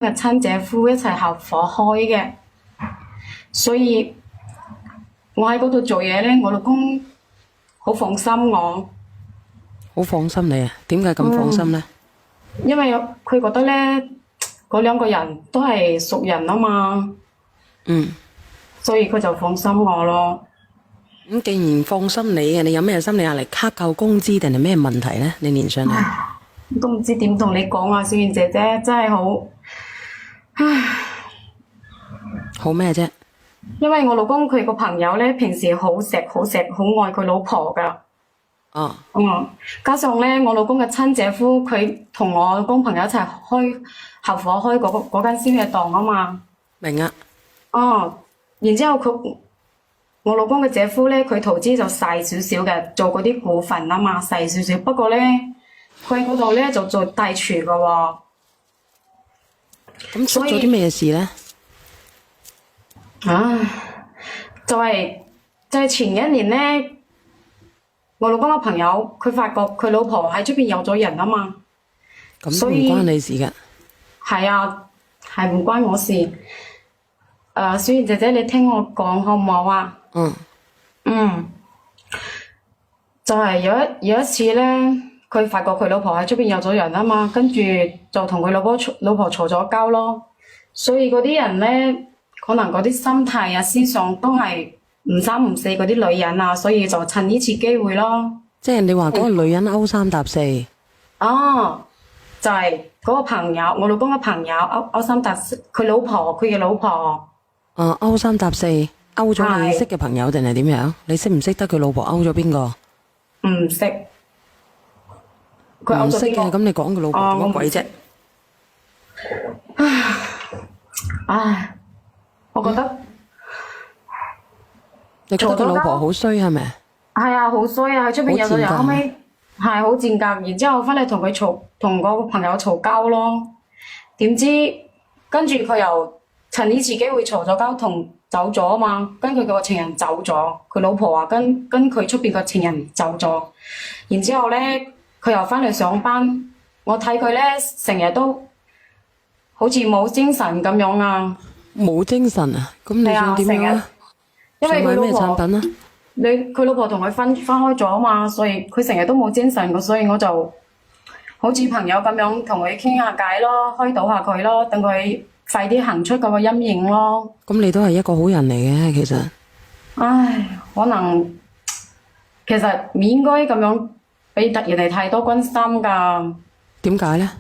嘅親姐夫一齊合伙開嘅，所以我喺嗰度做嘢咧，我老公好放心我。好放心你啊？點解咁放心呢？因為佢覺得咧，嗰兩個人都係熟人啊嘛，嗯，所以佢就放心我咯。咁既然放心你嘅，你有咩心理壓力？卡夠工資定係咩問題呢？你連上嚟都唔知點同你講啊，小燕姐姐真係好，唉，好咩啫？因為我老公佢個朋友咧，平時好錫好錫好愛佢老婆噶。哦，加上咧，我老公嘅親姐夫佢同我老公朋友一齊合伙開嗰間宵夜檔啊嘛。明啊。哦，然之後我老公嘅姐夫咧，佢投資就細少少嘅，做嗰啲股份啊嘛，細少少。不過咧，佢喺嗰度咧就做大廚噶喎。咁出咗啲咩事呢？唉，就係前一年咧，我老公嘅朋友佢發覺佢老婆喺出邊有咗人啊嘛。咁都唔關你事嘅。係啊，係唔關我事。小燕姐姐，你聽我講好唔好啊？嗯，就係有一次咧，佢發覺佢老婆喺出邊有咗人啊嘛，跟住就同佢老婆嘈咗交咯。所以嗰啲人咧，可能嗰啲心態啊、思想都係唔三唔四嗰啲女人啊，所以就趁呢次機會咯。即係你話嗰個女人勾三搭四。哦，就係嗰個朋友，我老公嘅朋友勾三搭四，佢嘅老婆。勾三搭四，勾咗你識嘅朋友定係點樣？你識唔識得佢老婆勾咗邊個？唔識。佢勾唔識嘅，咗邊個？咁你講佢老婆做乜鬼啫？唉，我覺得你覺得佢老婆好衰係咪？係啊，好衰啊！喺出邊有咗人，後尾係好賤格，然之後翻嚟同個朋友嘈交咯。點知跟住佢又趁呢次機會嘈咗交，同走咗啊嘛，跟佢個情人走咗，佢老婆啊跟佢出邊個情人走咗，然之後咧佢又翻嚟上班，我睇佢咧成日都好似冇精神咁樣啊。冇精神啊？咁你想點樣啊？因為佢想買咩老婆產品啊？佢老婆同佢分開咗啊嘛，所以佢成日都冇精神嘅，所以我就好似朋友咁樣同佢傾下偈咯，開導下佢咯，等佢快啲行出嗰個陰影咯。咁你都係一個好人嚟嘅，其實。唉，可能其實唔應該咁樣俾人哋太多關心噶。點解呢？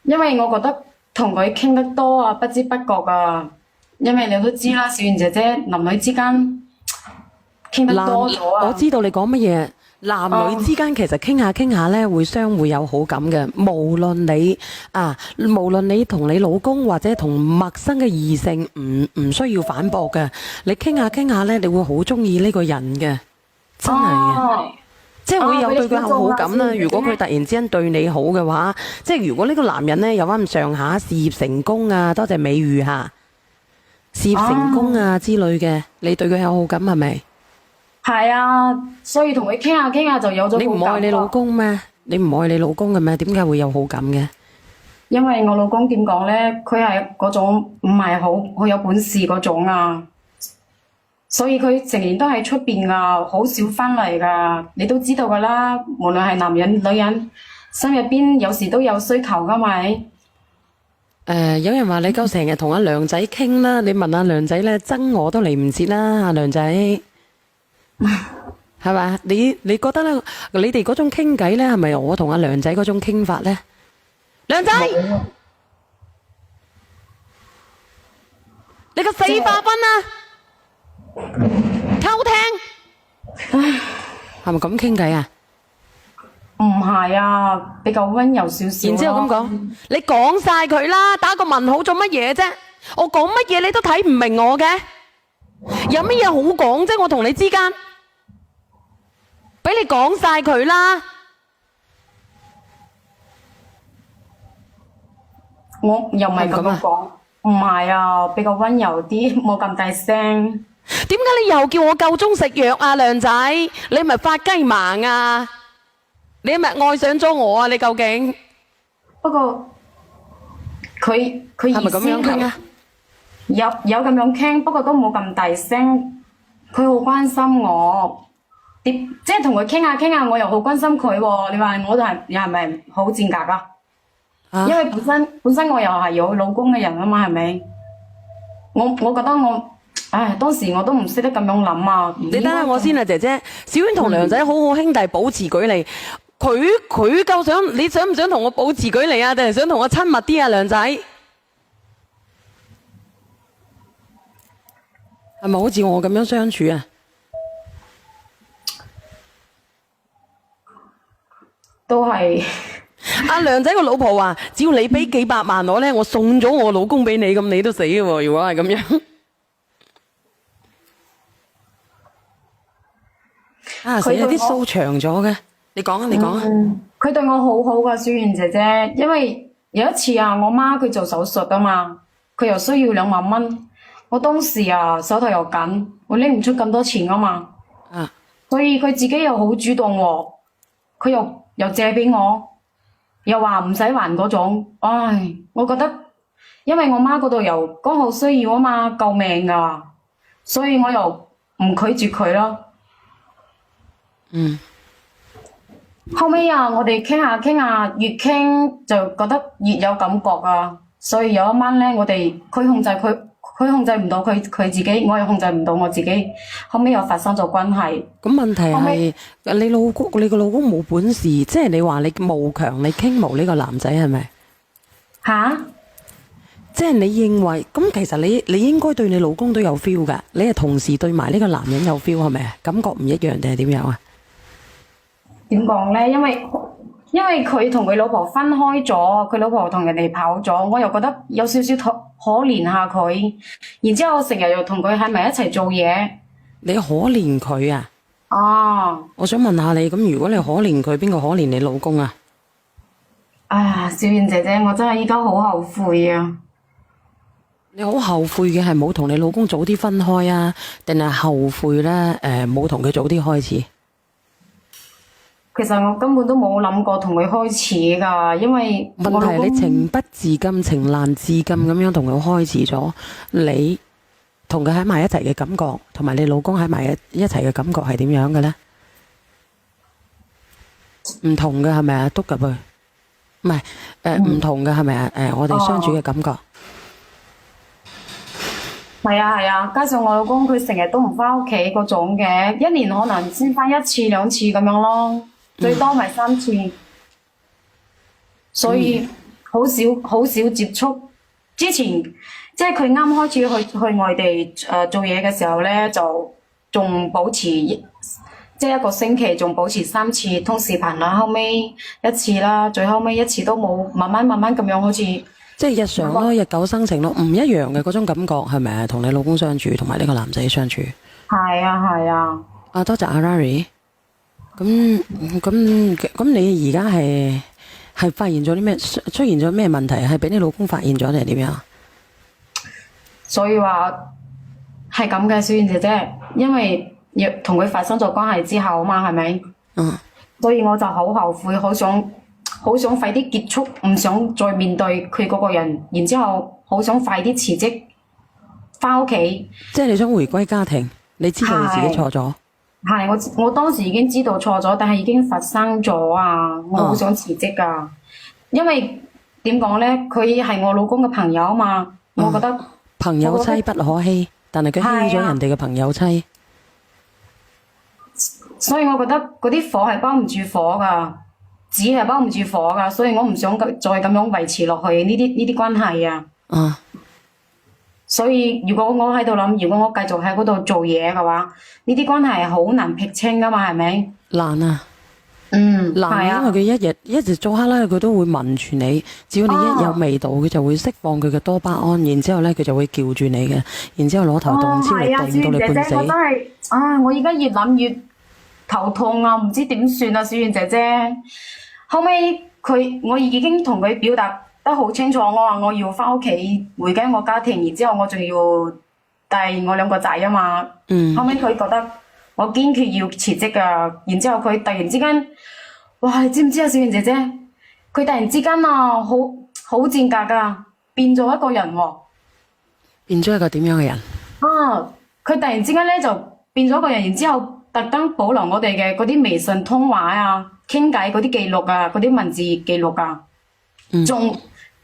因為我覺得同佢傾得多啊，不知不覺啊，因為你都知啦，小燕姐姐男女之間傾得多咗啊。我知道你講乜嘢。男女之間其實傾下傾下咧，會相互有好感嘅。無論你同你老公或者同陌生嘅異性，唔需要反駁嘅。你傾下傾下咧，你會好中意呢個人嘅，真係嘅。即係會有對佢好感啦。如果佢突然之間對你好嘅話，即係如果呢個男人咧有翻咁上下事業成功啊，多謝美譽吓，事業成功啊之類嘅，你對佢有好感係咪？係啊，所以同佢傾下傾下就有咗好感。你唔愛你老公咩？你唔愛你老公嘅咩？點解會有好感嘅？因為我老公點講咧，佢係嗰種唔係好有本事嗰種啊，所以佢成年都喺出邊啊，好少翻嚟噶。你都知道噶啦，無論係男人女人，心入邊有時都有需求噶咪。有人話你夠成日同阿梁仔傾啦，你問阿梁仔咧，憎我都嚟唔切啦，阿梁仔。係嘛？你覺得咧？你哋嗰種傾偈咧，係咪我同阿梁仔嗰種傾法咧？梁仔，你個死化分啊！偷聽，係咪咁傾偈啊？唔係啊，比較溫柔少少。然之後咁講，你講晒佢啦，打個問號做乜嘢啫？我講乜嘢你都睇唔明我嘅，有乜嘢好講啫？我同你之間。俾你講晒佢啦！我又唔係咁樣講，唔係啊，比較溫柔啲，冇咁大聲。點解你又叫我夠鐘食藥啊，梁仔？你係咪發雞盲啊？你係咪愛上咗我啊？你究竟？不過佢係咪咁樣傾啊？有咁樣傾，不過都冇咁大聲。佢好關心我，即係同佢傾下傾下，我又好關心佢喎。你話我又係咪好賤格啊？因為本身我又係有老公嘅人啊嘛，係咪？我覺得當時我都唔識得咁樣諗啊。你等下我先啊，姐姐，小娟同梁仔好好兄弟，保持距離。佢夠想，你想唔想同我保持距離啊？定係想同我親密啲啊，梁仔？係咪好似我咁樣相處啊？都係。阿梁仔個老婆話：只要你俾幾百萬我咧，我送咗我老公俾你，咁你都死嘅喎。如果係咁樣，死有啲鬚長咗嘅。你講啊，你講啊。佢對我好好噶，小媛姐姐。因為有一次啊，我媽佢做手術啊嘛，佢又需要20000蚊。我當時啊手頭又緊，我拎唔出咁多錢啊嘛。所以佢自己又好主動喎，佢又借俾我。又話唔使還嗰種，唉，我覺得，因為我媽嗰度又剛好需要啊嘛，救命啊，所以我又唔拒絕佢咯。後尾啊，我哋傾下傾下，越傾就覺得越有感覺啊，所以有一晚咧，佢控制唔到佢自己，我又控制唔到我自己，後尾又發生咗關係。咁問題係你個老公冇本事，即係你話你慕強，你傾慕呢個男仔係咪？吓？即係你認為咁，其實你應該對你老公都有 feel 噶，你係同時對埋呢個男人有 feel 係咪啊？感覺唔一樣定係點樣啊？點講咧？因為佢同佢老婆分開咗，佢老婆同人哋跑咗，我又覺得有少少可憐下佢，然之後成日又同佢喺埋一齊做嘢。你可憐佢啊？哦，我想問下你，咁如果你可憐佢，邊個可憐你老公啊？小媛姐姐，我真係依家好後悔啊！你好後悔嘅係冇同你老公早啲分開啊，定係後悔咧？冇同佢早啲開始？其實我根本都冇諗過同佢開始噶，因為問題你情不自禁、情難自禁咁樣同佢開始咗，你同佢喺埋一齊嘅感覺，同埋你老公喺埋一齊嘅感覺係點樣嘅呢？唔同嘅係咪啊？督入去，唔係唔同嘅係咪啊？我哋相處嘅感覺係啊，加上我老公佢成日都唔翻屋企嗰種嘅，一年可能先翻1次2次咁樣咯。最多咪3次，所以好少接觸。之前即係佢啱開始去外地做嘢嘅時候咧，就仲保持即係一個星期仲保持3次通視頻啦，後尾1次啦，最後尾1次都冇，慢慢咁樣好似即係日常咯，日久生情咯，唔一樣嘅嗰種感覺係咪啊？同你老公相處，同埋呢個男仔相處。係啊。多謝阿 Rary。咁你而家係發現咗啲咩？出現咗咩問題？係俾你老公發現咗定係點樣？所以話係咁嘅，小媛姐姐，因為同佢發生咗關係之後啊嘛，係咪？所以我就好後悔，好想快啲結束，唔想再面對佢嗰個人，然之後好想快啲辭職，翻屋企。即係你想回歸家庭，你知道你自己錯咗。係，我當時已經知道錯咗，但係已經發生咗啊！我好想辭職㗎，因為點講咧？佢係我老公嘅朋友啊嘛，我覺得朋友妻不可欺，但係佢欺咗人哋嘅朋友妻，所以我覺得嗰啲火係包唔住火㗎，紙係包唔住火㗎，所以我唔想再咁樣維持落去呢啲關係啊。所以如果我喺度諗，如果我繼續喺嗰度做嘢嘅話，呢啲關係係好難撇清噶嘛，係咪？難啊！難因為佢一直做黑啦，佢都會聞住你。只要你一有味道，佢就會釋放佢嘅多巴胺，然之後咧佢就會叫住你嘅，然之後攞頭動超嚟定到你半死。我真係，我而家越諗越頭痛啊，唔知點算啊，小媛姐姐。後尾我已經同佢表達得好清楚，我話我要翻屋企回歸我家庭，然之後我仲要帶我2個仔啊嘛。後尾佢覺得我堅決要辭職啊，然之後佢突然之間，哇！你知唔知啊，小媛姐姐？佢突然之間啊，好賤格噶，變咗一個人喎。變咗一個點樣嘅人？啊！佢突然之間咧就變咗一個人，然之後特登保留我哋嘅嗰啲微信通話啊、傾偈嗰啲記錄啊、嗰啲文字記錄啊，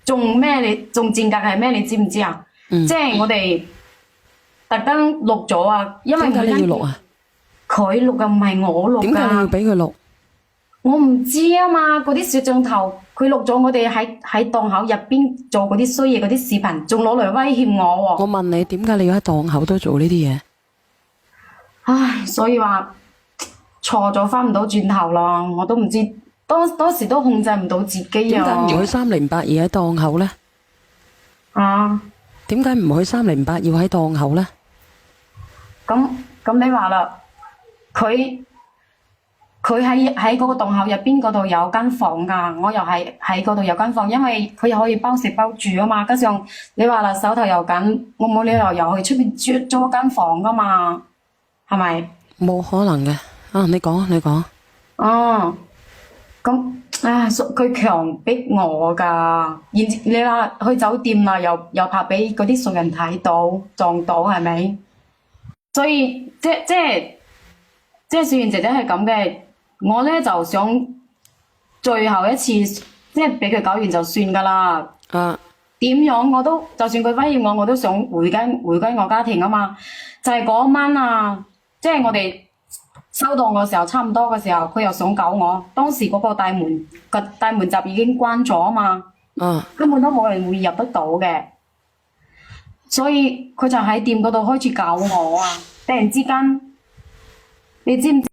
仲咩？你仲賤格係咩？你知唔知啊？即係我哋特登錄咗啊，因為點解你要錄啊？佢錄嘅唔係我錄㗎。點解你要俾佢錄？我唔知啊嘛，嗰啲攝像頭佢錄咗我哋喺檔口入邊做嗰啲衰嘢嗰啲視頻，仲攞嚟威脅我喎。我問你，點解你要喺檔口都做呢啲嘢？唉，所以話錯咗翻唔到轉頭咯，我都唔知當時都控制唔到自己點解啊。唔去308而喺檔口呢？啊，點解唔去308要喺檔口呢？咁你話啦，佢喺嗰個檔口入邊嗰度有間房噶，我又係喺嗰度有間房，因為佢又可以包食包住啊嘛。加上你話啦，手頭又緊，我冇理由又去出邊租一間房噶嘛，係咪？冇可能嘅。啊，你講，你講。哦，咁唉，佢強迫我噶，然你話去酒店啦，又怕俾嗰啲熟人睇到撞到，係咪？所以即係小妍姐姐係咁嘅。我咧就想最後一次，即係俾佢搞完就算噶啦。啊，點樣我都，就算佢威脅我，我都想回歸我家庭啊嘛。就係嗰晚啊，即係我哋收檔嘅時候，差唔多嘅時候，佢又想搞我。當時嗰個大門閘已經關咗啊嘛，根本都冇人會入得到嘅。所以佢就喺店嗰度開始搞我啊！突然之間，你知唔知？